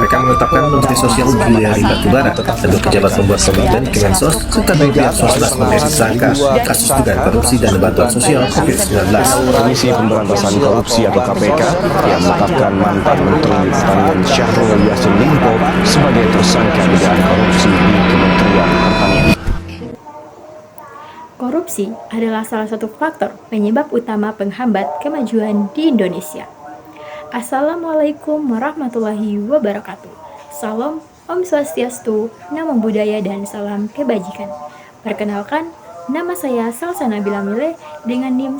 KPK menetapkan Menteri Sosial Juliari Batubara sebagai pejabat pembuat komitmen Kemensos serta dua pihak swasta sebagai tersangka kasus dugaan korupsi dan bantuan sosial COVID-19. Komisi Pemberantasan Korupsi atau KPK yang menetapkan mantan Menteri Pertanian Syahrul Yassin Limpo sebagai tersangka dugaan korupsi di Kementerian Pertanian. Korupsi adalah salah satu faktor penyebab utama penghambat kemajuan di Indonesia. Assalamualaikum warahmatullahi wabarakatuh. Salam, Om Swastiastu, Namo Buddhaya, dan salam kebajikan. Perkenalkan, nama saya Salsa Nabila Mile dengan NIM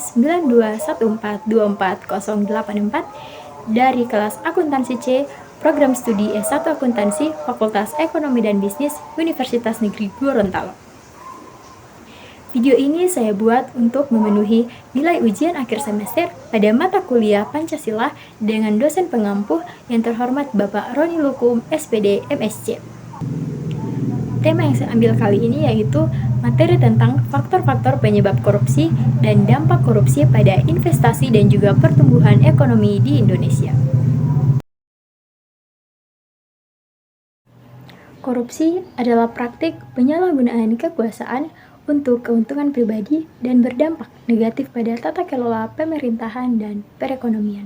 921424084 dari kelas Akuntansi C, Program Studi S1 Akuntansi, Fakultas Ekonomi dan Bisnis, Universitas Negeri Gorontalo. Video ini saya buat untuk memenuhi nilai ujian akhir semester pada mata kuliah Pancasila dengan dosen pengampu yang terhormat Bapak Roni Lukum, SPD, MSc. Tema yang saya ambil kali ini yaitu materi tentang faktor-faktor penyebab korupsi dan dampak korupsi pada investasi dan juga pertumbuhan ekonomi di Indonesia. Korupsi adalah praktik penyalahgunaan kekuasaan untuk keuntungan pribadi dan berdampak negatif pada tata kelola pemerintahan dan perekonomian.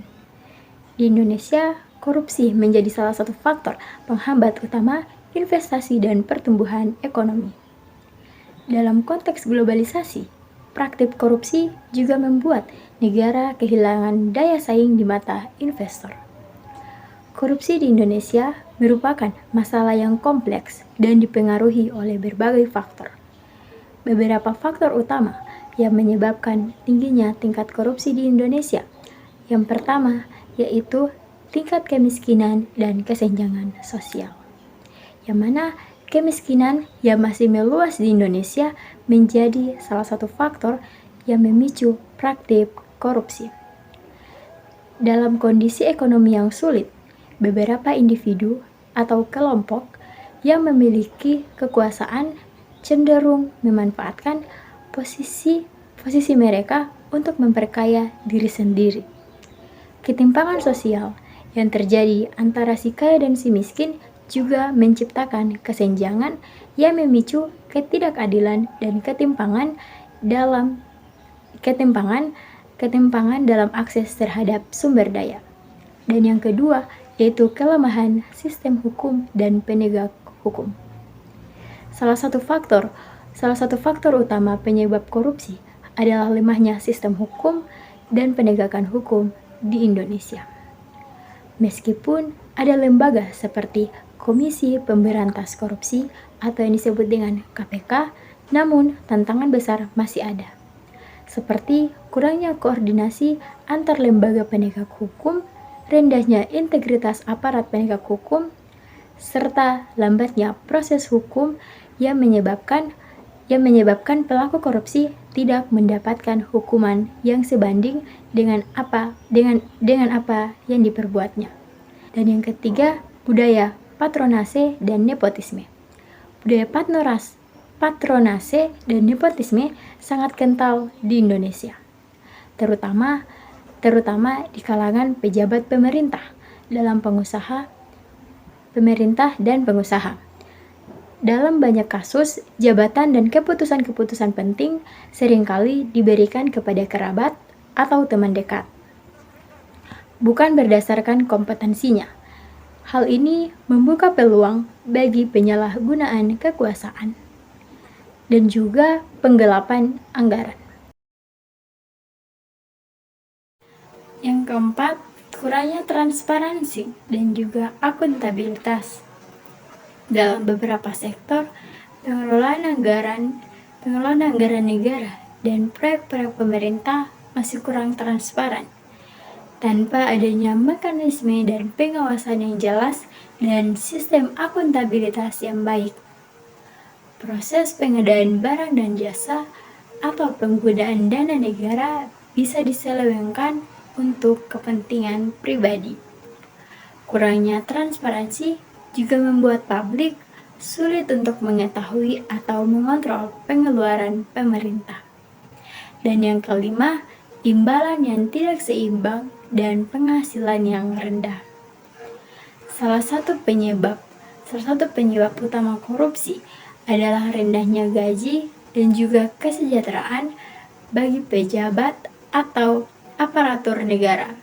Di Indonesia, korupsi menjadi salah satu faktor penghambat utama investasi dan pertumbuhan ekonomi. Dalam konteks globalisasi, praktik korupsi juga membuat negara kehilangan daya saing di mata investor. Korupsi di Indonesia merupakan masalah yang kompleks dan dipengaruhi oleh berbagai faktor. Beberapa faktor utama yang menyebabkan tingginya tingkat korupsi di Indonesia. Yang pertama yaitu tingkat kemiskinan dan kesenjangan sosial. Yang mana kemiskinan yang masih meluas di Indonesia menjadi salah satu faktor yang memicu praktik korupsi. Dalam kondisi ekonomi yang sulit, beberapa individu atau kelompok yang memiliki kekuasaan cenderung memanfaatkan posisi mereka untuk memperkaya diri sendiri. Ketimpangan sosial yang terjadi antara si kaya dan si miskin juga menciptakan kesenjangan yang memicu ketidakadilan dan ketimpangan dalam akses terhadap sumber daya. Dan yang kedua yaitu kelemahan sistem hukum dan penegak hukum. Salah satu faktor utama penyebab korupsi adalah lemahnya sistem hukum dan penegakan hukum di Indonesia. Meskipun ada lembaga seperti Komisi Pemberantas Korupsi atau yang disebut dengan KPK, namun tantangan besar masih ada. Seperti kurangnya koordinasi antar lembaga penegak hukum, rendahnya integritas aparat penegak hukum, serta lambatnya proses hukum yang menyebabkan pelaku korupsi tidak mendapatkan hukuman yang sebanding dengan apa yang diperbuatnya. Dan yang ketiga, budaya patronase dan nepotisme. Budaya patronase dan nepotisme sangat kental di Indonesia, terutama di kalangan pejabat pemerintah dan pengusaha. Dalam banyak kasus, jabatan dan keputusan-keputusan penting seringkali diberikan kepada kerabat atau teman dekat, bukan berdasarkan kompetensinya. Hal ini membuka peluang bagi penyalahgunaan kekuasaan dan juga penggelapan anggaran. Yang keempat, kurangnya transparansi dan juga akuntabilitas. Dalam beberapa sektor, pengelolaan anggaran negara dan proyek-proyek pemerintah masih kurang transparan. Tanpa adanya mekanisme dan pengawasan yang jelas dan sistem akuntabilitas yang baik, proses pengadaan barang dan jasa atau penggunaan dana negara bisa diselewengkan untuk kepentingan pribadi. Kurangnya transparansi juga membuat publik sulit untuk mengetahui atau mengontrol pengeluaran pemerintah. Dan yang kelima, imbalan yang tidak seimbang dan penghasilan yang rendah. Salah satu penyebab utama korupsi adalah rendahnya gaji dan juga kesejahteraan bagi pejabat atau aparatur negara.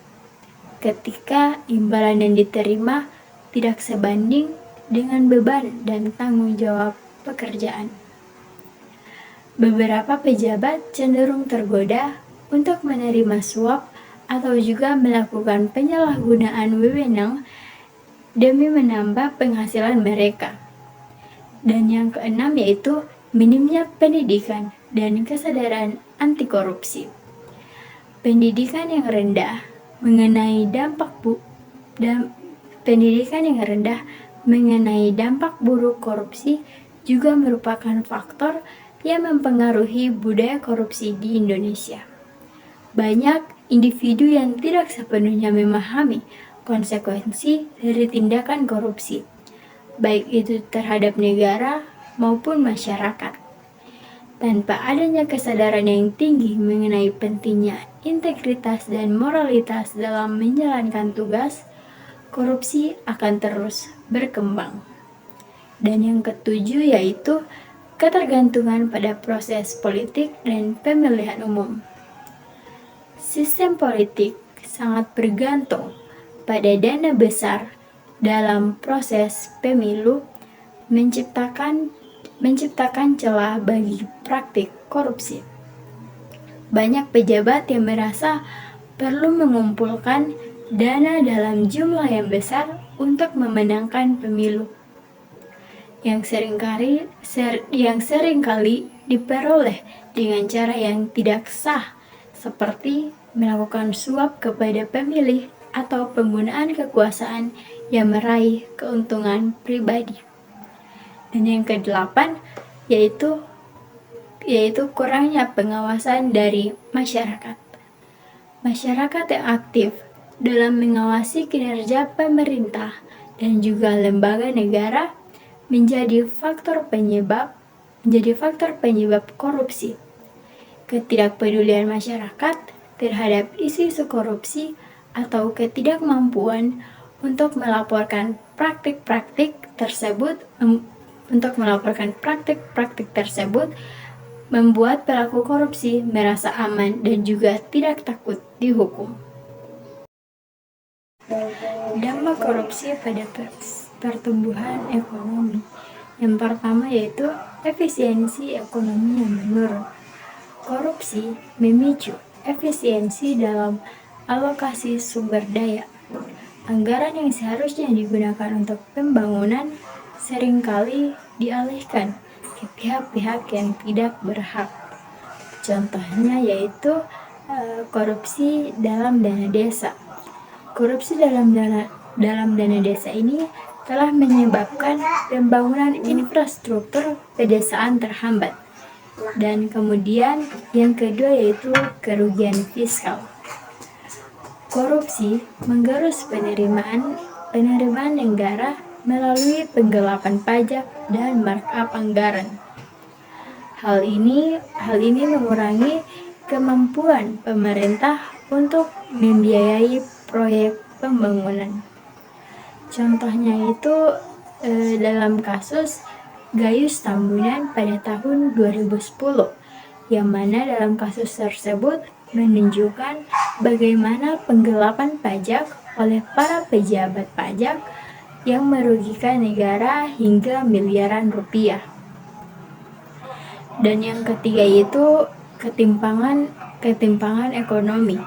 Ketika imbalan yang diterima tidak sebanding dengan beban dan tanggung jawab pekerjaan. Beberapa pejabat cenderung tergoda untuk menerima suap atau juga melakukan penyalahgunaan wewenang demi menambah penghasilan mereka. Dan yang keenam yaitu minimnya pendidikan dan kesadaran anti korupsi. Pendidikan yang rendah mengenai dampak buruk korupsi juga merupakan faktor yang mempengaruhi budaya korupsi di Indonesia. Banyak individu yang tidak sepenuhnya memahami konsekuensi dari tindakan korupsi, baik itu terhadap negara maupun masyarakat. Tanpa adanya kesadaran yang tinggi mengenai pentingnya integritas dan moralitas dalam menjalankan tugas, korupsi akan terus berkembang. Dan yang ketujuh yaitu ketergantungan pada proses politik dan pemilihan umum. Sistem politik sangat bergantung pada dana besar dalam proses pemilu, menciptakan celah bagi praktik korupsi. Banyak pejabat yang merasa perlu mengumpulkan dana dalam jumlah yang besar untuk memenangkan pemilu, yang seringkali diperoleh dengan cara yang tidak sah, seperti melakukan suap kepada pemilih atau penggunaan kekuasaan yang meraih keuntungan pribadi. Dan yang kedelapan yaitu kurangnya pengawasan dari masyarakat. Masyarakat yang aktif dalam mengawasi kinerja pemerintah dan juga lembaga negara menjadi faktor penyebab korupsi. Ketidakpedulian masyarakat terhadap isu-isu korupsi atau ketidakmampuan untuk melaporkan praktik-praktik tersebut membuat pelaku korupsi merasa aman dan juga tidak takut dihukum. Dampak korupsi pada pertumbuhan ekonomi. Yang pertama yaitu efisiensi ekonomi yang menurun. Korupsi memicu efisiensi dalam alokasi sumber daya. Anggaran yang seharusnya digunakan untuk pembangunan seringkali dialihkan ke pihak-pihak yang tidak berhak. Contohnya yaitu korupsi dalam dana desa. Korupsi dalam dana desa ini telah menyebabkan pembangunan infrastruktur pedesaan terhambat. Dan kemudian yang kedua yaitu kerugian fiskal. Korupsi menggerus penerimaan negara melalui penggelapan pajak dan markup anggaran. Hal ini mengurangi kemampuan pemerintah untuk membiayai proyek pembangunan. Contohnya itu dalam kasus Gayus Tambunan pada tahun 2010, yang mana dalam kasus tersebut menunjukkan bagaimana penggelapan pajak oleh para pejabat pajak yang merugikan negara hingga miliaran rupiah. Dan yang ketiga itu ketimpangan ekonomi.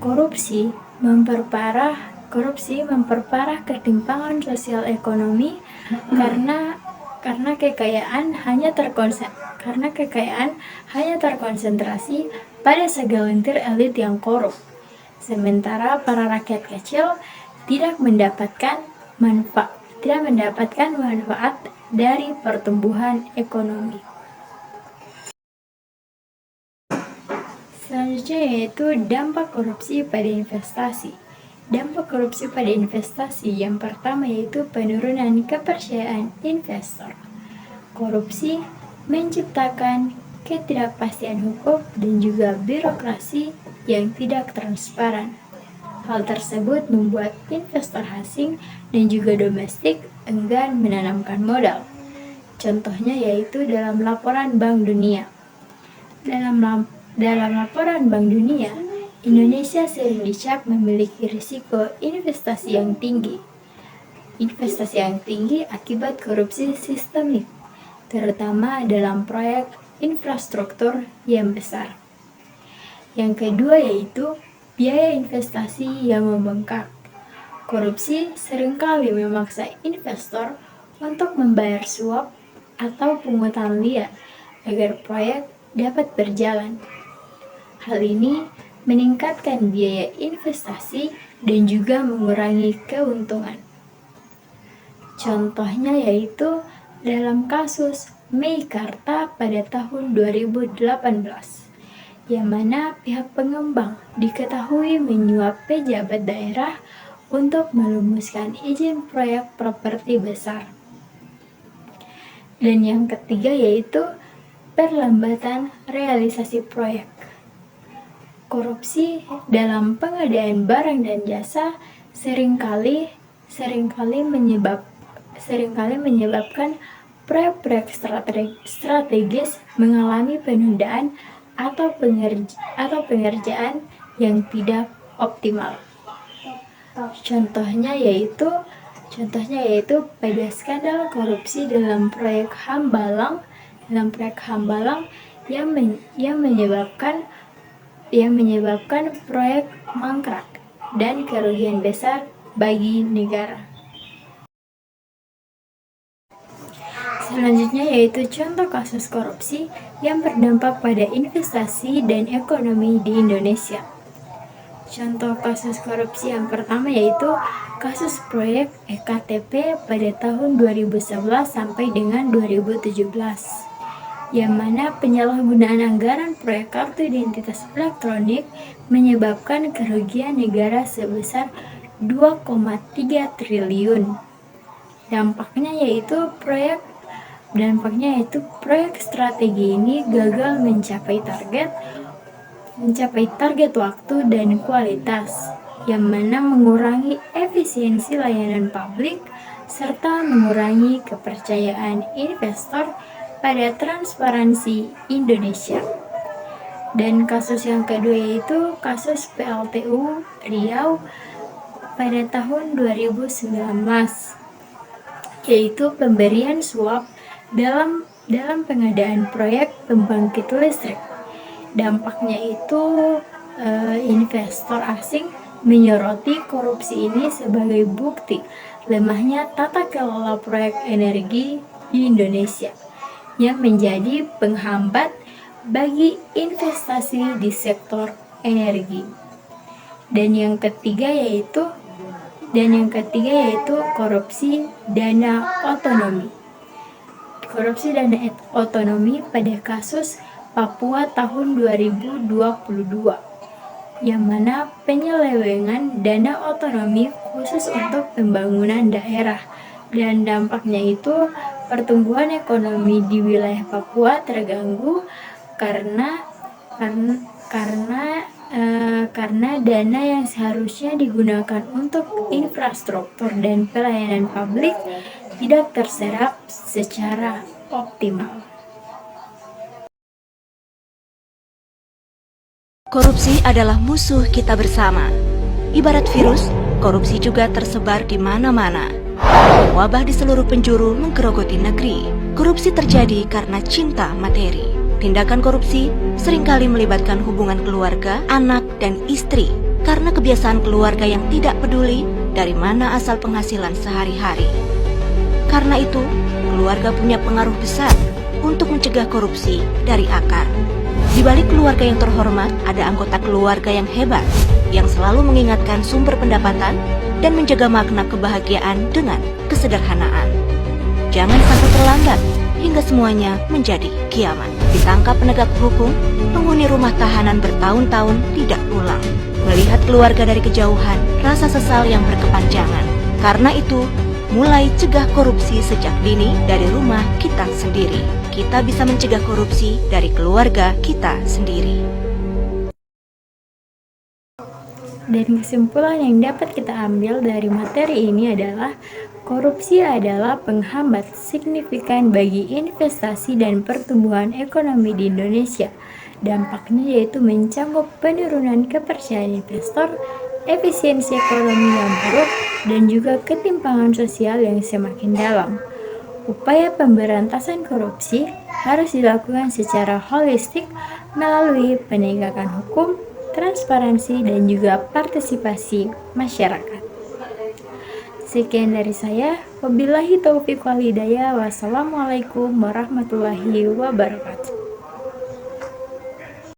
Korupsi memperparah ketimpangan sosial ekonomi karena kekayaan hanya terkonsentrasi pada segelintir elit yang korup, sementara para rakyat kecil tidak mendapatkan manfaat dari pertumbuhan ekonomi. Selanjutnya yaitu dampak korupsi pada investasi. Dampak korupsi pada investasi yang pertama yaitu penurunan kepercayaan investor. Korupsi menciptakan ketidakpastian hukum dan juga birokrasi yang tidak transparan. Hal tersebut membuat investor asing dan juga domestik enggan menanamkan modal. Contohnya yaitu dalam laporan Bank Dunia. Dalam laporan Bank Dunia, Indonesia sering dicap memiliki risiko investasi yang tinggi. Investasi yang tinggi akibat korupsi sistemik, terutama dalam proyek infrastruktur yang besar. Yang kedua yaitu biaya investasi yang membengkak. Korupsi seringkali memaksa investor untuk membayar suap atau pungutan liar agar proyek dapat berjalan. Hal ini meningkatkan biaya investasi dan juga mengurangi keuntungan. Contohnya yaitu dalam kasus Meikarta pada tahun 2018. Yang mana pihak pengembang diketahui menyuap pejabat daerah untuk melumuskan izin proyek properti besar. Dan yang ketiga yaitu perlambatan realisasi proyek. Korupsi dalam pengadaan barang dan jasa seringkali menyebabkan proyek-proyek strategis mengalami penundaan atau pengerjaan yang tidak optimal. Contohnya yaitu pada skandal korupsi dalam proyek Hambalang yang menyebabkan proyek mangkrak dan kerugian besar bagi negara. Selanjutnya yaitu contoh kasus korupsi yang berdampak pada investasi dan ekonomi di Indonesia. Contoh kasus korupsi yang pertama yaitu kasus proyek EKTP pada tahun 2011 sampai dengan 2017, yang mana penyalahgunaan anggaran proyek kartu identitas elektronik menyebabkan kerugian negara sebesar 2,3 triliun. Dampaknya yaitu proyek strategi ini gagal mencapai target waktu dan kualitas, yang mana mengurangi efisiensi layanan publik serta mengurangi kepercayaan investor pada transparansi Indonesia. Dan kasus yang kedua yaitu kasus PLTU Riau pada tahun 2019, yaitu pemberian suap dalam pengadaan proyek pembangkit listrik. Dampaknya itu investor asing menyoroti korupsi ini sebagai bukti lemahnya tata kelola proyek energi di Indonesia yang menjadi penghambat bagi investasi di sektor energi. Dan yang ketiga yaitu korupsi dana otonomi. Korupsi dana otonomi pada kasus Papua tahun 2022, yang mana penyelewengan dana otonomi khusus untuk pembangunan daerah, dan dampaknya itu pertumbuhan ekonomi di wilayah Papua terganggu karena dana yang seharusnya digunakan untuk infrastruktur dan pelayanan publik tidak terserap secara optimal. Korupsi adalah musuh kita bersama. Ibarat virus, korupsi juga tersebar di mana-mana. Wabah di seluruh penjuru menggerogoti negeri. Korupsi terjadi karena cinta materi. Tindakan korupsi seringkali melibatkan hubungan keluarga, anak, dan istri karena kebiasaan keluarga yang tidak peduli dari mana asal penghasilan sehari-hari. Karena itu, keluarga punya pengaruh besar untuk mencegah korupsi dari akar. Di balik keluarga yang terhormat, ada anggota keluarga yang hebat, yang selalu mengingatkan sumber pendapatan dan menjaga makna kebahagiaan dengan kesederhanaan. Jangan sampai terlambat hingga semuanya menjadi kiamat. Ditangkap penegak hukum, penghuni rumah tahanan bertahun-tahun tidak pulang. Melihat keluarga dari kejauhan, rasa sesal yang berkepanjangan. Karena itu, mulai cegah korupsi sejak dini dari rumah kita sendiri. Kita bisa mencegah korupsi dari keluarga kita sendiri. Dan kesimpulan yang dapat kita ambil dari materi ini adalah korupsi adalah penghambat signifikan bagi investasi dan pertumbuhan ekonomi di Indonesia. Dampaknya yaitu mencangkup penurunan kepercayaan investor, efisiensi ekonomi yang buruk, dan juga ketimpangan sosial yang semakin dalam. Upaya pemberantasan korupsi harus dilakukan secara holistik melalui penegakan hukum, transparansi, dan juga partisipasi masyarakat. Sekian dari saya. Wabillahi taufiq wal hidayah. Wassalamualaikum warahmatullahi wabarakatuh.